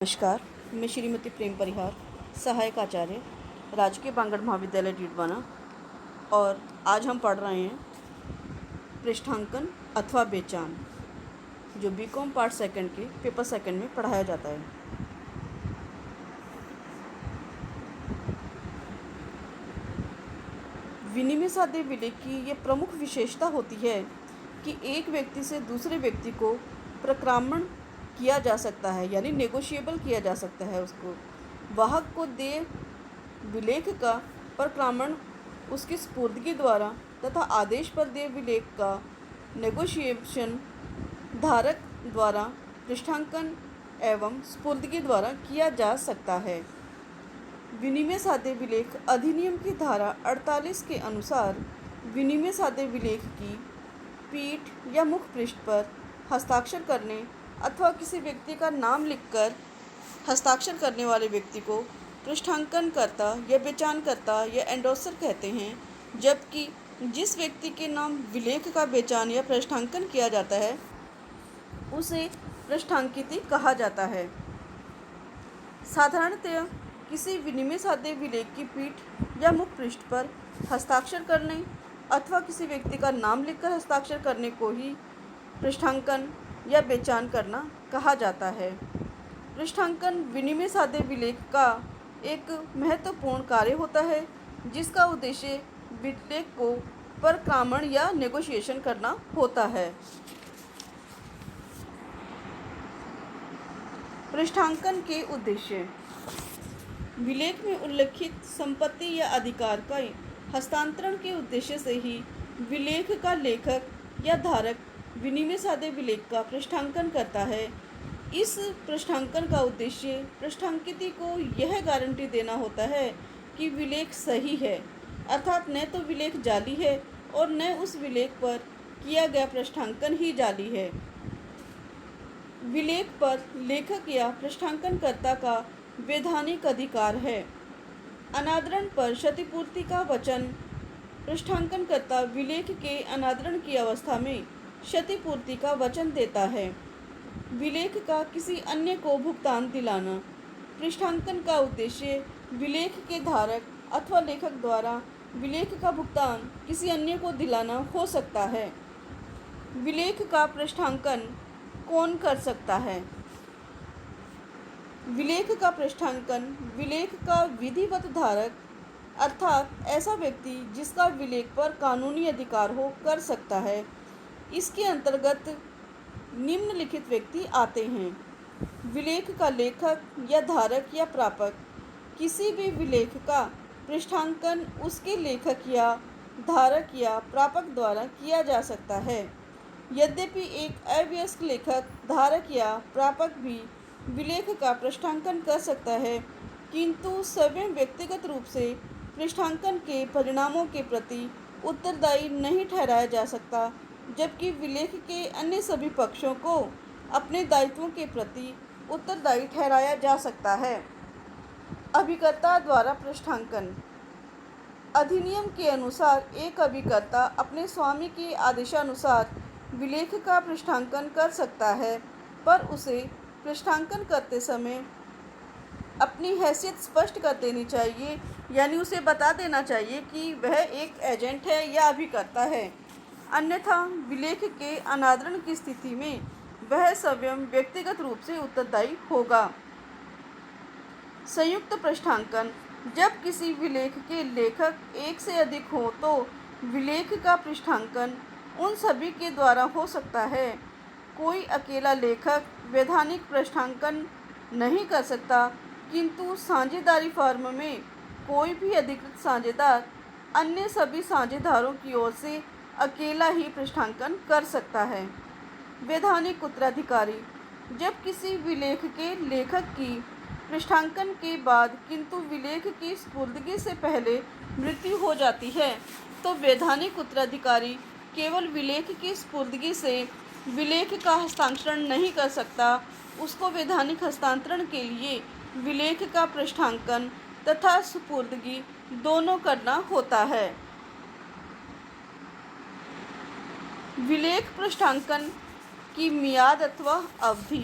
नमस्कार, मैं श्रीमती प्रेम परिहार, सहायक आचार्य, राजकीय बांगड़ महाविद्यालय डीडवाना। और आज हम पढ़ रहे हैं पृष्ठांकन अथवा बेचान, जो बीकॉम पार्ट सेकंड के पेपर सेकंड में पढ़ाया जाता है। विनिमय साध्य विलेख की ये प्रमुख विशेषता होती है कि एक व्यक्ति से दूसरे व्यक्ति को प्रक्रामण किया जा सकता है, यानी नेगोशिएबल किया जा सकता है। उसको वाहक को देय विलेख का प्रक्रामण उसकी स्पुर्दगी द्वारा तथा आदेश पर देय विलेख का नेगोशिएशन धारक द्वारा पृष्ठांकन एवं स्पुर्दगी द्वारा किया जा सकता है। विनिमय साध्य विलेख अधिनियम की धारा 48 के अनुसार विनिमय साध्य विलेख की पीठ या मुख पृष्ठ पर हस्ताक्षर करने अथवा किसी व्यक्ति का नाम लिखकर हस्ताक्षर करने वाले व्यक्ति को पृष्ठांकन करता या बेचानकर्ता या एंडोसर कहते हैं, जबकि जिस व्यक्ति के नाम विलेख का बेचान या पृष्ठांकन किया जाता है उसे पृष्ठांकित कहा जाता है। साधारणतः किसी विनिमय साध्य विलेख की पीठ या मुख पृष्ठ पर हस्ताक्षर करने अथवा किसी व्यक्ति का नाम लिखकर हस्ताक्षर करने को ही पृष्ठांकन या बेचान करना कहा जाता है। पृष्ठांकन विनिमय साध्य विलेख का एक महत्वपूर्ण कार्य होता है, जिसका उद्देश्य विलेख को प्रक्रामण या नेगोशिएशन करना होता है। पृष्ठांकन के उद्देश्य: विलेख में उल्लिखित संपत्ति या अधिकार का हस्तांतरण के उद्देश्य से ही विलेख का लेखक या धारक विनिमय साध्य विलेख का पृष्ठांकन करता है। इस पृष्ठांकन का उद्देश्य पृष्ठांकित को यह गारंटी देना होता है कि विलेख सही है, अर्थात न तो विलेख जाली है और न उस विलेख पर किया गया पृष्ठांकन ही जाली है। विलेख पर लेखक या पृष्ठांकनकर्ता का वैधानिक अधिकार है। अनादरण पर क्षतिपूर्ति का वचन: पृष्ठांकनकर्ता विलेख के अनादरण की अवस्था में क्षतिपूर्ति का वचन देता है। विलेख का किसी अन्य को भुगतान दिलाना: पृष्ठांकन का उद्देश्य विलेख के धारक अथवा लेखक द्वारा विलेख का भुगतान किसी अन्य को दिलाना हो सकता है। विलेख का पृष्ठांकन कौन कर सकता है? विलेख का पृष्ठांकन विलेख का विधिवत धारक, अर्थात ऐसा व्यक्ति जिसका विलेख पर कानूनी अधिकार हो, कर सकता है। इसके अंतर्गत निम्नलिखित व्यक्ति आते हैं: विलेख का लेखक या धारक या प्रापक। किसी भी विलेख का पृष्ठांकन उसके लेखक या धारक या प्रापक द्वारा किया जा सकता है। यद्यपि एक अवयस्क लेखक, धारक या प्रापक भी विलेख का पृष्ठांकन कर सकता है, किंतु स्वयं व्यक्तिगत रूप से पृष्ठांकन के परिणामों के प्रति उत्तरदायी नहीं ठहराया जा सकता, जबकि विलेख के अन्य सभी पक्षों को अपने दायित्वों के प्रति उत्तरदायी ठहराया जा सकता है। अभिकर्ता द्वारा पृष्ठांकन: अधिनियम के अनुसार एक अभिकर्ता अपने स्वामी के आदेशानुसार विलेख का पृष्ठांकन कर सकता है, पर उसे पृष्ठांकन करते समय अपनी हैसियत स्पष्ट कर देनी चाहिए, यानी उसे बता देना चाहिए कि वह एक एजेंट है या अभिकर्ता है। अन्यथा विलेख के अनादरण की स्थिति में वह स्वयं व्यक्तिगत रूप से उत्तरदायी होगा। संयुक्त पृष्ठांकन: जब किसी विलेख के लेखक एक से अधिक हो तो विलेख का पृष्ठांकन उन सभी के द्वारा हो सकता है। कोई अकेला लेखक वैधानिक पृष्ठांकन नहीं कर सकता, किंतु साझेदारी फर्म में कोई भी अधिकृत साझेदार अन्य सभी साझेदारों की ओर से अकेला ही पृष्ठांकन कर सकता है। वैधानिक उत्तराधिकारी: जब किसी विलेख के लेखक की पृष्ठांकन के बाद किंतु विलेख की स्पुर्दगी से पहले मृत्यु हो जाती है, तो वैधानिक उत्तराधिकारी केवल विलेख की स्पुर्दगी से विलेख का हस्तांतरण नहीं कर सकता, उसको वैधानिक हस्तांतरण के लिए विलेख का पृष्ठांकन तथा सुपुर्दगी दोनों करना होता है। विलेख पृष्ठांकन की मियाद अथवा अवधि: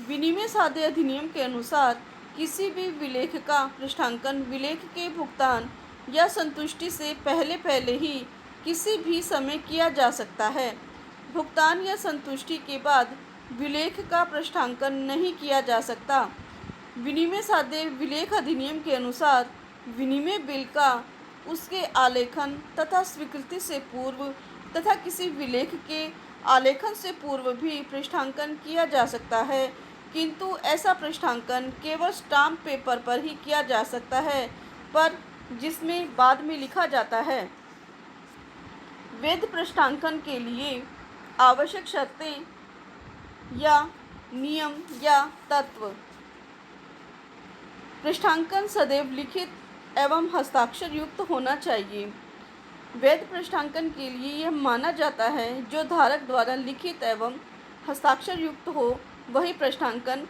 विनिमय साध्य अधिनियम के अनुसार किसी भी विलेख का पृष्ठांकन विलेख के भुगतान या संतुष्टि से पहले ही किसी भी समय किया जा सकता है। भुगतान या संतुष्टि के बाद विलेख का पृष्ठांकन नहीं किया जा सकता। विनिमय साध्य विलेख अधिनियम के अनुसार विनिमय बिल का उसके आलेखन तथा स्वीकृति से पूर्व तथा किसी विलेख के आलेखन से पूर्व भी पृष्ठांकन किया जा सकता है, किंतु ऐसा पृष्ठांकन केवल स्टाम्प पेपर पर ही किया जा सकता है, पर जिसमें बाद में लिखा जाता है। वैध पृष्ठांकन के लिए आवश्यक शर्तें या नियम या तत्व। पृष्ठांकन सदैव लिखित एवं हस्ताक्षर युक्त होना चाहिए। वैध पृष्ठांकन के लिए यह माना जाता है जो धारक द्वारा लिखित एवं हस्ताक्षर युक्त हो वही पृष्ठांकन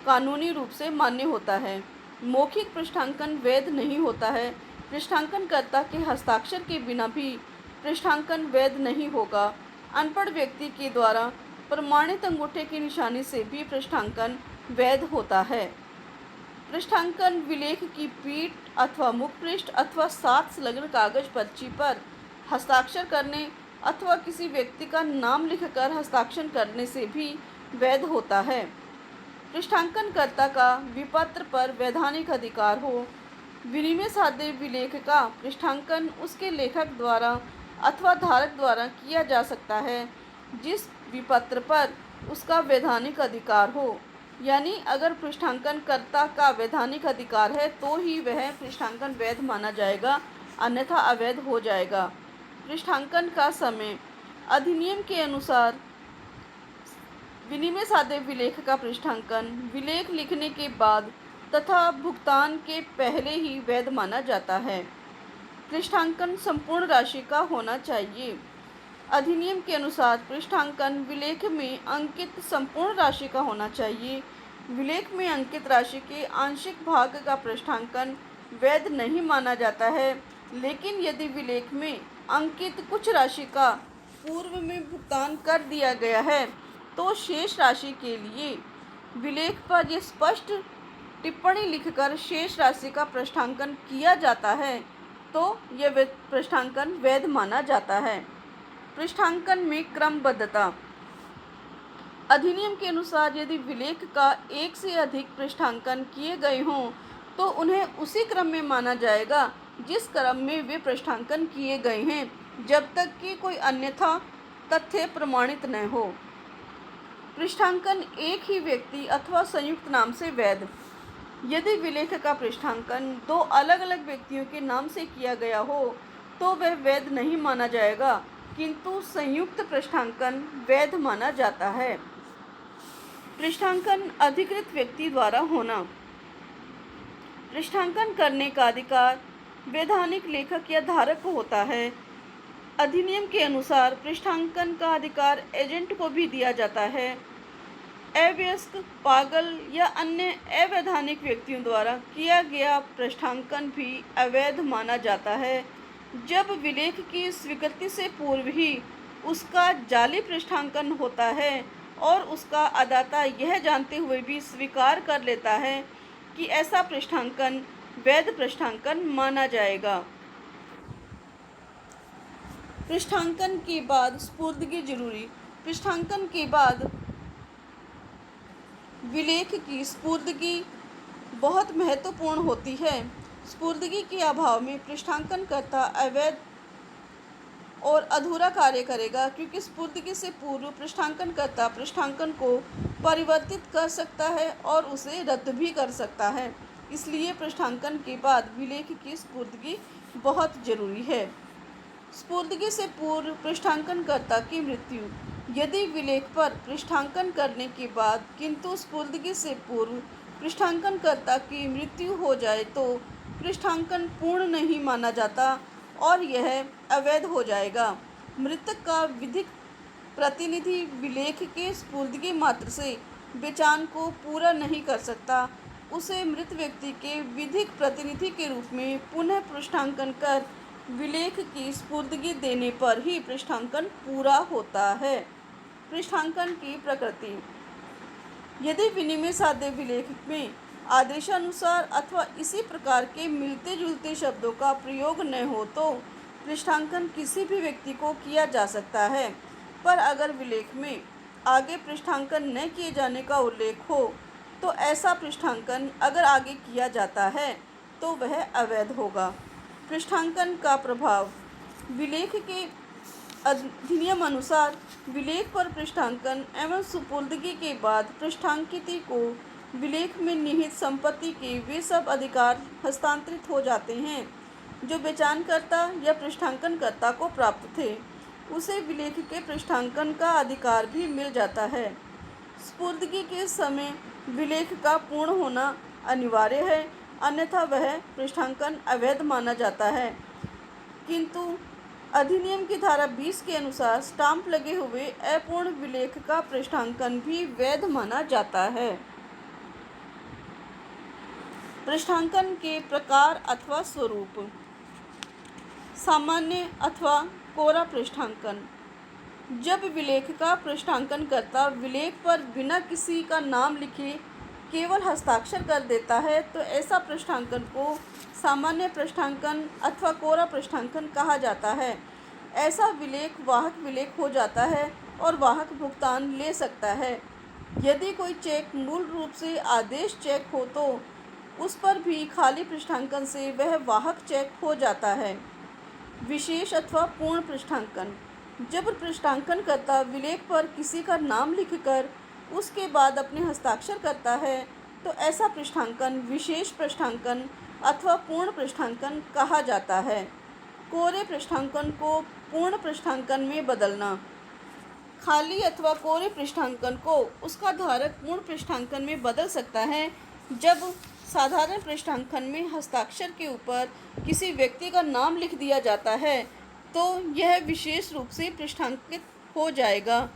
कानूनी रूप से मान्य होता है। मौखिक पृष्ठांकन वैध नहीं होता है। पृष्ठांकनकर्ता के हस्ताक्षर के बिना भी पृष्ठांकन वैध नहीं होगा। अनपढ़ व्यक्ति के द्वारा प्रमाणित अंगूठे की निशानी से भी पृष्ठांकन वैध होता है। पृष्ठांकन विलेख की पीठ अथवा मुखपृष्ठ अथवा साथ संलग्न कागज पर्ची पर हस्ताक्षर करने अथवा किसी व्यक्ति का नाम लिखकर हस्ताक्षर करने से भी वैध होता है। पृष्ठांकनकर्ता का विपत्र पर वैधानिक अधिकार हो। विनिमय साध्य विलेख का पृष्ठांकन उसके लेखक द्वारा अथवा धारक द्वारा किया जा सकता है जिस विपत्र पर उसका वैधानिक अधिकार हो। यानी अगर पृष्ठांकनकर्ता का वैधानिक अधिकार है तो ही वह पृष्ठांकन वैध माना जाएगा, अन्यथा अवैध हो जाएगा। पृष्ठांकन का समय अधिनियम के अनुसार विनिमय साध्य विलेख का पृष्ठांकन विलेख लिखने के बाद तथा भुगतान के पहले ही वैध माना जाता है। पृष्ठांकन संपूर्ण राशि का होना चाहिए। अधिनियम के अनुसार पृष्ठांकन विलेख में अंकित संपूर्ण राशि का होना चाहिए। विलेख में अंकित राशि के आंशिक भाग का पृष्ठांकन वैध नहीं माना जाता है, लेकिन यदि विलेख में अंकित कुछ राशि का पूर्व में भुगतान कर दिया गया है तो शेष राशि के लिए विलेख पर यह स्पष्ट टिप्पणी लिखकर शेष राशि का पृष्ठांकन किया जाता है तो यह पृष्ठांकन वैध माना जाता है। पृष्ठांकन में क्रमबद्धता। अधिनियम के अनुसार यदि विलेख का एक से अधिक पृष्ठांकन किए गए हों तो उन्हें उसी क्रम में माना जाएगा जिस क्रम में वे पृष्ठांकन किए गए हैं, जब तक कि कोई अन्यथा तथ्य प्रमाणित न हो। पृष्ठांकन एक ही व्यक्ति अथवा संयुक्त नाम से वैध। यदि विलेख का पृष्ठांकन दो अलग अलग व्यक्तियों के नाम से किया गया हो तो वह वैध नहीं माना जाएगा, किंतु संयुक्त पृष्ठांकन वैध माना जाता है। पृष्ठांकन अधिकृत व्यक्ति द्वारा होना। पृष्ठांकन करने का अधिकार वैधानिक लेखक या धारक को होता है। अधिनियम के अनुसार पृष्ठांकन का अधिकार एजेंट को भी दिया जाता है। अवयस्क, पागल या अन्य अवैधानिक व्यक्तियों द्वारा किया गया पृष्ठांकन भी अवैध माना जाता है जब विलेख की स्वीकृति से पूर्व ही उसका जाली पृष्ठांकन होता है और उसका अदाता यह जानते हुए भी स्वीकार कर लेता है कि ऐसा पृष्ठांकन वैध पृष्ठांकन माना जाएगा। पृष्ठांकन के बाद स्पुर्दगी जरूरी। पृष्ठांकन के बाद विलेख की स्पुर्दगी बहुत महत्वपूर्ण होती है। स्पुर्दगी के अभाव में पृष्ठांकनकर्ता अवैध और अधूरा कार्य करेगा, क्योंकि स्पुर्दगी से पूर्व पृष्ठांकनकर्ता पृष्ठांकन को परिवर्तित कर सकता है और उसे रद्द भी कर सकता है। इसलिए पृष्ठांकन के बाद विलेख की स्पुर्दगी बहुत जरूरी है। स्पुर्दगी से पूर्व पृष्ठांकनकर्ता की मृत्यु। यदि विलेख पर पृष्ठांकन करने के बाद किंतु स्पुर्दगी से पूर्व पृष्ठांकनकर्ता की मृत्यु हो जाए तो पृष्ठांकन पूर्ण नहीं माना जाता और यह अवैध हो जाएगा। मृतक का विधिक प्रतिनिधि विलेख के स्पुर्दगी मात्र से बेचान को पूरा नहीं कर सकता। उसे मृत व्यक्ति के विधिक प्रतिनिधि के रूप में पुनः पृष्ठांकन कर विलेख की स्पुर्दगी देने पर ही पृष्ठांकन पूरा होता है। पृष्ठांकन की प्रकृति। यदि विनिमय साध्य विलेख में आदेशानुसार अथवा इसी प्रकार के मिलते जुलते शब्दों का प्रयोग न हो तो पृष्ठांकन किसी भी व्यक्ति को किया जा सकता है। पर अगर विलेख में आगे पृष्ठांकन न किए जाने का उल्लेख हो तो ऐसा पृष्ठांकन अगर आगे किया जाता है तो वह अवैध होगा। पृष्ठांकन का प्रभाव। विलेख के अधिनियम अनुसार विलेख पर पृष्ठांकन एवं सुपुर्दगी के बाद पृष्ठांकित को विलेख में निहित संपत्ति के वे सब अधिकार हस्तांतरित हो जाते हैं जो बेचानकर्ता या पृष्ठांकनकर्ता को प्राप्त थे। उसे विलेख के पृष्ठांकन का अधिकार भी मिल जाता है। सुपुर्दगी के समय विलेख का पूर्ण होना अनिवार्य है, अन्यथा वह पृष्ठांकन अवैध माना जाता है। किंतु अधिनियम की धारा 20 के अनुसार स्टाम्प लगे हुए अपूर्ण विलेख का पृष्ठांकन भी वैध माना जाता है। पृष्ठांकन के प्रकार अथवा स्वरूप। सामान्य अथवा कोरा पृष्ठांकन। जब विलेख का पृष्ठांकन करता विलेख पर बिना किसी का नाम लिखे केवल हस्ताक्षर कर देता है तो ऐसा पृष्ठांकन को सामान्य पृष्ठांकन अथवा कोरा पृष्ठांकन कहा जाता है। ऐसा विलेख वाहक विलेख हो जाता है और वाहक भुगतान ले सकता है। यदि कोई चेक मूल रूप से आदेश चेक हो तो उस पर भी खाली पृष्ठांकन से वह वाहक चेक हो जाता है। विशेष अथवा पूर्ण पृष्ठांकन। जब पृष्ठांकन करता विलेख पर किसी का नाम लिखकर उसके बाद अपने हस्ताक्षर करता है तो ऐसा पृष्ठांकन विशेष पृष्ठांकन अथवा पूर्ण पृष्ठांकन कहा जाता है। कोरे पृष्ठांकन को पूर्ण पृष्ठांकन में बदलना। खाली अथवा कोरे पृष्ठांकन को उसका धारक पूर्ण पृष्ठांकन में बदल सकता है। जब साधारण पृष्ठांकन में हस्ताक्षर के ऊपर किसी व्यक्ति का नाम लिख दिया जाता है तो यह विशेष रूप से पृष्ठांकित हो जाएगा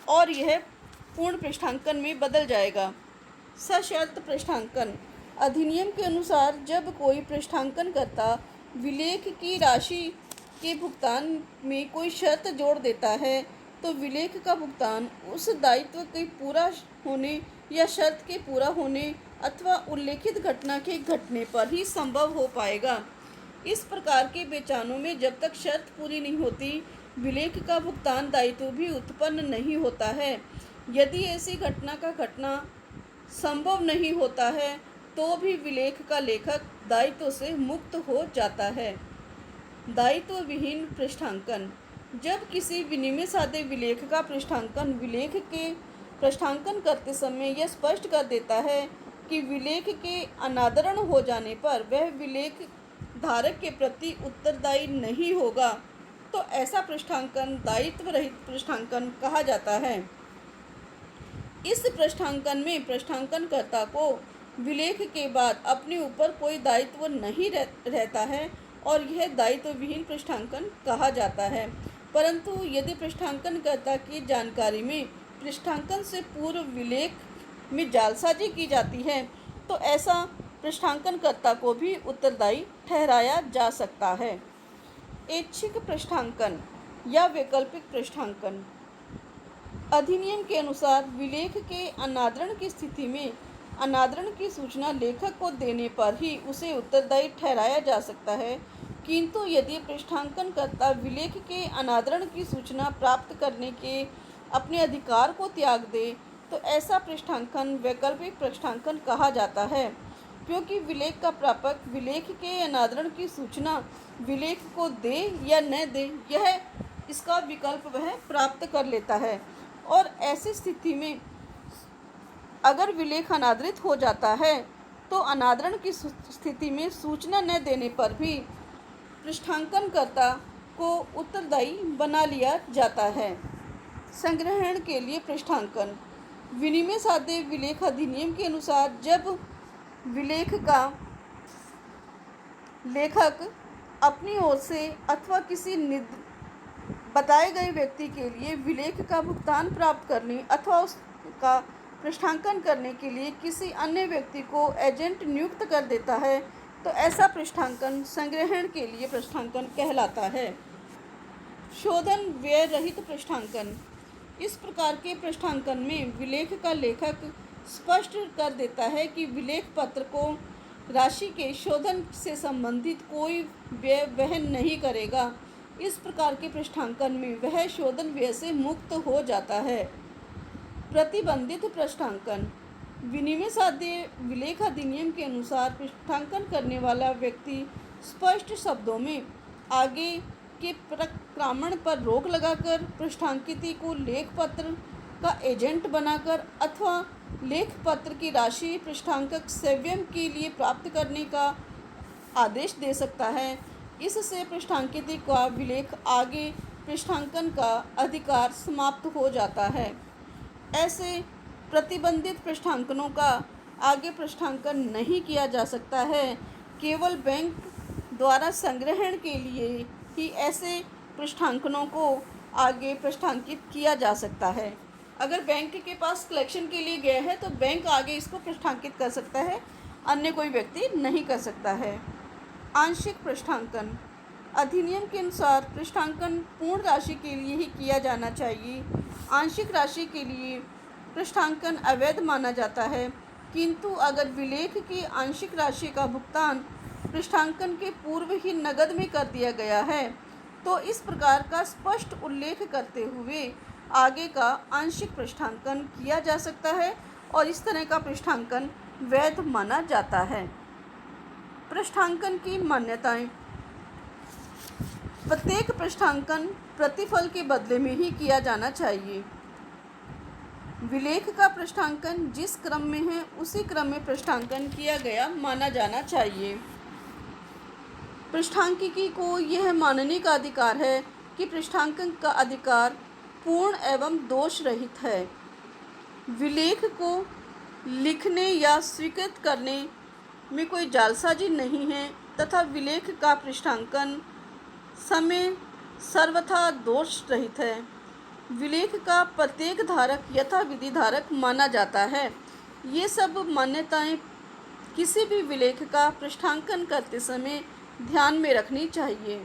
और यह पूर्ण पृष्ठांकन में बदल जाएगा। सशर्त पृष्ठांकन। अधिनियम के अनुसार जब कोई पृष्ठांकन करता विलेख की राशि के भुगतान में कोई शर्त जोड़ देता है तो विलेख का भुगतान उस दायित्व के पूरा होने या शर्त के पूरा होने अथवा उल्लेखित घटना के घटने पर ही संभव हो पाएगा। इस प्रकार के बेचानों में जब तक शर्त पूरी नहीं होती विलेख का भुगतान दायित्व भी उत्पन्न नहीं होता है। यदि ऐसी घटना का घटना संभव नहीं होता है तो भी विलेख का लेखक दायित्व से मुक्त हो जाता है। दायित्व विहीन पृष्ठांकन। जब किसी विनिमय साध्य विलेख का पृष्ठांकन विलेख के पृष्ठांकन करते समय यह स्पष्ट कर देता है कि विलेख के अनादरण हो जाने पर वह विलेख धारक के प्रति उत्तरदायी नहीं होगा तो ऐसा पृष्ठांकन दायित्व रहित पृष्ठांकन कहा जाता है। इस पृष्ठांकन में पृष्ठांकनकर्ता को विलेख के बाद अपने ऊपर कोई दायित्व नहीं रहता है और यह दायित्व विहीन पृष्ठांकन कहा जाता है। परंतु यदि पृष्ठांकनकर्ता की जानकारी में पृष्ठांकन से पूर्व विलेख में जालसाजी की जाती है तो ऐसा पृष्ठांकनकर्ता को भी उत्तरदायी ठहराया जा सकता है। ऐच्छिक पृष्ठांकन या वैकल्पिक पृष्ठांकन। अधिनियम के अनुसार विलेख के अनादरण की स्थिति में अनादरण की सूचना लेखक को देने पर ही उसे उत्तरदायी ठहराया जा सकता है। किंतु यदि पृष्ठांकनकर्ता विलेख के अनादरण की सूचना प्राप्त करने के अपने अधिकार को त्याग दे तो ऐसा पृष्ठांकन वैकल्पिक पृष्ठांकन कहा जाता है, क्योंकि विलेख का प्रापक विलेख के अनादरण की सूचना विलेख को दे या न दे यह इसका विकल्प वह प्राप्त कर लेता है। और ऐसी स्थिति में अगर विलेख अनादरित हो जाता है तो अनादरण की स्थिति में सूचना न देने पर भी पृष्ठांकनकर्ता को उत्तरदायी बना लिया जाता है। संग्रहण के लिए पृष्ठांकन। विनिमय साध्य विलेख अधिनियम के अनुसार जब विलेख का लेखक अपनी ओर से अथवा किसी बताए गए व्यक्ति के लिए विलेख का भुगतान प्राप्त करने अथवा उसका पृष्ठांकन करने के लिए किसी अन्य व्यक्ति को एजेंट नियुक्त कर देता है तो ऐसा पृष्ठांकन संग्रहण के लिए पृष्ठांकन कहलाता है। शोधन व्यय रहित पृष्ठांकन। इस प्रकार के पृष्ठांकन में विलेख का लेखक स्पष्ट कर देता है कि विलेख पत्र को राशि के शोधन से संबंधित कोई व्यय वहन नहीं करेगा। इस प्रकार के पृष्ठांकन में वह शोधन व्यय से मुक्त हो जाता है। प्रतिबंधित पृष्ठांकन। विनिमय साध्य विलेख अधिनियम के अनुसार पृष्ठांकन करने वाला व्यक्ति स्पष्ट शब्दों में आगे के प्रक्रमण पर रोक लगाकर पृष्ठांकित को लेख पत्र का एजेंट बनाकर अथवा लेख पत्र की राशि पृष्ठांकक स्वयं के लिए प्राप्त करने का आदेश दे सकता है। इससे पृष्ठांकित का विलेख आगे पृष्ठांकन का अधिकार समाप्त हो जाता है। ऐसे प्रतिबंधित पृष्ठांकनों का आगे पृष्ठांकन नहीं किया जा सकता है। केवल बैंक द्वारा संग्रहण के लिए ही ऐसे पृष्ठांकनों को आगे पृष्ठांकित किया जा सकता है। अगर बैंक के पास कलेक्शन के लिए गया है तो बैंक आगे इसको पृष्ठांकित कर सकता है, अन्य कोई व्यक्ति नहीं कर सकता है। आंशिक पृष्ठांकन। अधिनियम के अनुसार पृष्ठांकन पूर्ण राशि के लिए ही किया जाना चाहिए। आंशिक राशि के लिए पृष्ठांकन अवैध माना जाता है, किंतु अगर विलेख की आंशिक राशि का भुगतान पृष्ठांकन के पूर्व ही नकद में कर दिया गया है तो इस प्रकार का स्पष्ट उल्लेख करते हुए आगे का आंशिक पृष्ठांकन किया जा सकता है और इस तरह का पृष्ठांकन वैध माना जाता है। पृष्ठांकन की मान्यताएं। प्रत्येक पृष्ठांकन प्रतिफल के बदले में ही किया जाना चाहिए। विलेख का पृष्ठांकन जिस क्रम में है उसी क्रम में पृष्ठांकन किया गया माना जाना चाहिए। पृष्ठांकिकी को यह मानने का अधिकार है कि पृष्ठांकन का अधिकार पूर्ण एवं दोष रहित है। विलेख को लिखने या स्वीकृत करने में कोई जालसाजी नहीं है तथा विलेख का पृष्ठांकन समय सर्वथा दोष रहित है। विलेख का प्रत्येक धारक यथाविधि धारक माना जाता है। ये सब मान्यताएं किसी भी विलेख का पृष्ठांकन करते समय ध्यान में रखनी चाहिए।